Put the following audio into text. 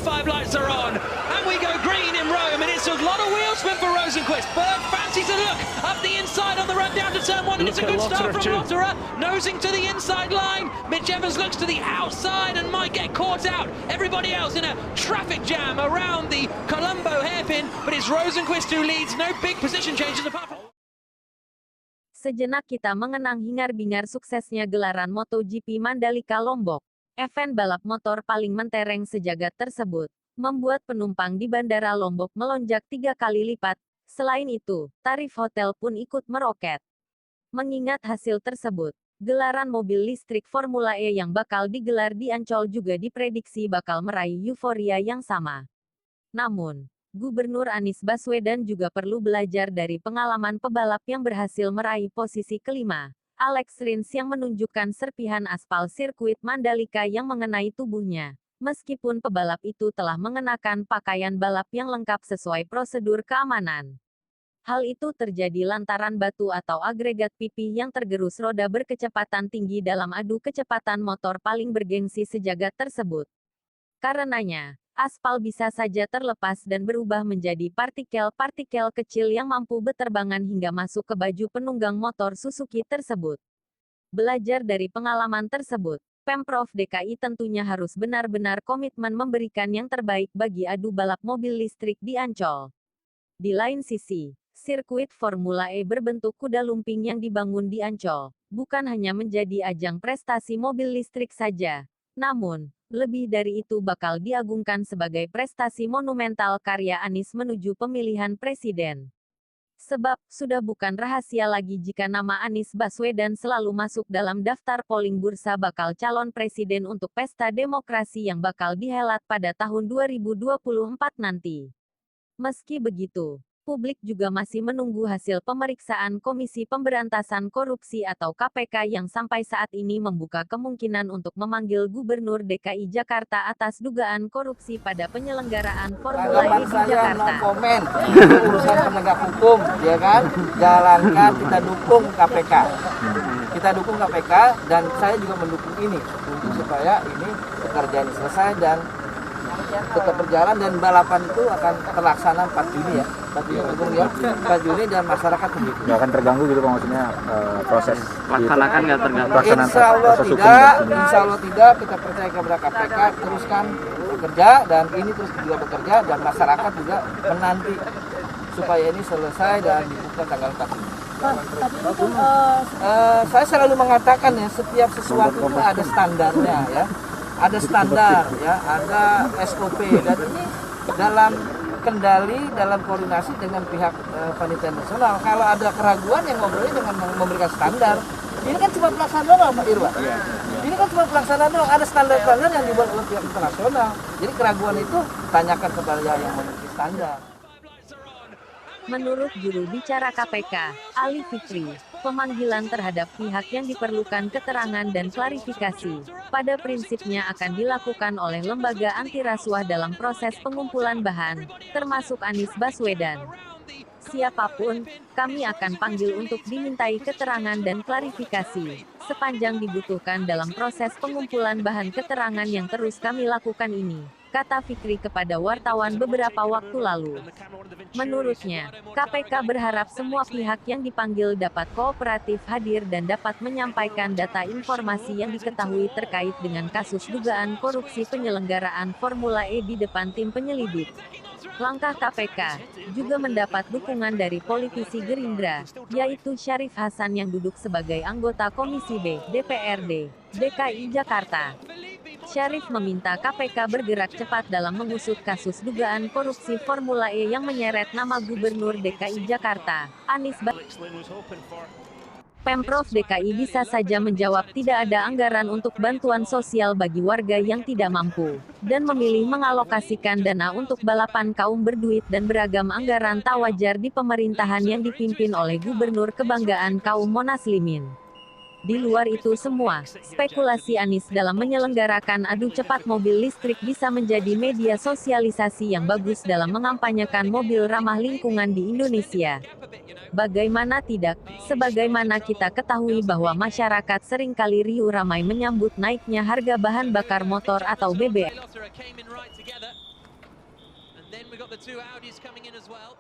five lights are on, and we go green in Rome, and it's a lot of wheel spin for Rosenqvist. Berg fancies a look up the inside on the run down to turn one, and it's a good start from Lotterer, nosing to the inside line. Mitch Evans looks to the outside and might get caught out. Everybody else in a traffic jam around the Colombo hairpin, but it's Rosenqvist who leads. No big position changes apart from... Sejenak kita mengenang hingar-bingar suksesnya gelaran MotoGP Mandalika Lombok. Event balap motor paling mentereng sejagat tersebut, membuat penumpang di Bandara Lombok melonjak 3 kali lipat. Selain itu, tarif hotel pun ikut meroket. Mengingat hasil tersebut, gelaran mobil listrik Formula E yang bakal digelar di Ancol juga diprediksi bakal meraih euforia yang sama. Namun, Gubernur Anies Baswedan juga perlu belajar dari pengalaman pebalap yang berhasil meraih posisi kelima, Alex Rins, yang menunjukkan serpihan aspal sirkuit Mandalika yang mengenai tubuhnya, meskipun pebalap itu telah mengenakan pakaian balap yang lengkap sesuai prosedur keamanan. Hal itu terjadi lantaran batu atau agregat pipih yang tergerus roda berkecepatan tinggi dalam adu kecepatan motor paling bergengsi sejagat tersebut. Karenanya, aspal bisa saja terlepas dan berubah menjadi partikel-partikel kecil yang mampu beterbangan hingga masuk ke baju penunggang motor Suzuki tersebut. Belajar dari pengalaman tersebut, Pemprov DKI tentunya harus benar-benar komitmen memberikan yang terbaik bagi adu balap mobil listrik di Ancol. Di lain sisi, sirkuit Formula E berbentuk kuda lumping yang dibangun di Ancol, bukan hanya menjadi ajang prestasi mobil listrik saja, namun, lebih dari itu bakal diagungkan sebagai prestasi monumental karya Anies menuju pemilihan presiden. Sebab, sudah bukan rahasia lagi jika nama Anies Baswedan selalu masuk dalam daftar polling bursa bakal calon presiden untuk pesta demokrasi yang bakal dihelat pada tahun 2024 nanti. Meski begitu, publik juga masih menunggu hasil pemeriksaan Komisi Pemberantasan Korupsi atau KPK yang sampai saat ini membuka kemungkinan untuk memanggil Gubernur DKI Jakarta atas dugaan korupsi pada penyelenggaraan Formula E di Jakarta. No komen, itu urusan penegak hukum, ya kan? Jalankan, kita dukung KPK. Kita dukung KPK dan saya juga mendukung ini untuk supaya ini pekerjaan selesai dan tetap berjalan dan balapan itu akan terlaksana 4 Juni ya. 4 Juni ya. 4 Juni dan masyarakat begitu. Nggak akan terganggu gitu Pak maksudnya proses laksanakan nggak terganggu. Insya Allah tidak, kita percaya kepada KPK, teruskan bekerja dan ini terus juga bekerja dan masyarakat juga menanti supaya ini selesai dan dibuka tanggal 4 Juni. Saya selalu mengatakan ya, setiap sesuatu itu ada standarnya ya. Ada standar ya, ada SOP dan ini dalam kendali, dalam koordinasi dengan pihak panitia nasional. Kalau ada keraguan yang ngobrolnya dengan memberikan standar. Ini kan cuma pelaksanaan doang Pak Irwan. Ini kan cuma pelaksanaan doang, ada standar-standar yang dibuat oleh pihak internasional. Jadi keraguan itu tanyakan kepada yang memiliki standar. Menurut juru bicara KPK, Ali Fikri, pemanggilan terhadap pihak yang diperlukan keterangan dan klarifikasi, pada prinsipnya akan dilakukan oleh lembaga anti rasuah dalam proses pengumpulan bahan, termasuk Anies Baswedan. Siapapun, kami akan panggil untuk dimintai keterangan dan klarifikasi, sepanjang dibutuhkan dalam proses pengumpulan bahan keterangan yang terus kami lakukan ini, kata Fikri kepada wartawan beberapa waktu lalu. Menurutnya, KPK berharap semua pihak yang dipanggil dapat kooperatif hadir dan dapat menyampaikan data informasi yang diketahui terkait dengan kasus dugaan korupsi penyelenggaraan Formula E di depan tim penyelidik. Langkah KPK juga mendapat dukungan dari politisi Gerindra, yaitu Syarif Hasan yang duduk sebagai anggota Komisi B, DPRD, DKI Jakarta. Syarif meminta KPK bergerak cepat dalam mengusut kasus dugaan korupsi Formula E yang menyeret nama Gubernur DKI Jakarta, Anies Baswedan. Pemprov DKI bisa saja menjawab tidak ada anggaran untuk bantuan sosial bagi warga yang tidak mampu, dan memilih mengalokasikan dana untuk balapan kaum berduit dan beragam anggaran tak wajar di pemerintahan yang dipimpin oleh Gubernur Kebanggaan Kaum Monaslimin. Di luar itu semua, spekulasi Anies dalam menyelenggarakan adu cepat mobil listrik bisa menjadi media sosialisasi yang bagus dalam mengampanyekan mobil ramah lingkungan di Indonesia. Bagaimana tidak, sebagaimana kita ketahui bahwa masyarakat seringkali riuh ramai menyambut naiknya harga bahan bakar motor atau BBM. then we've got the two Audis coming in as well.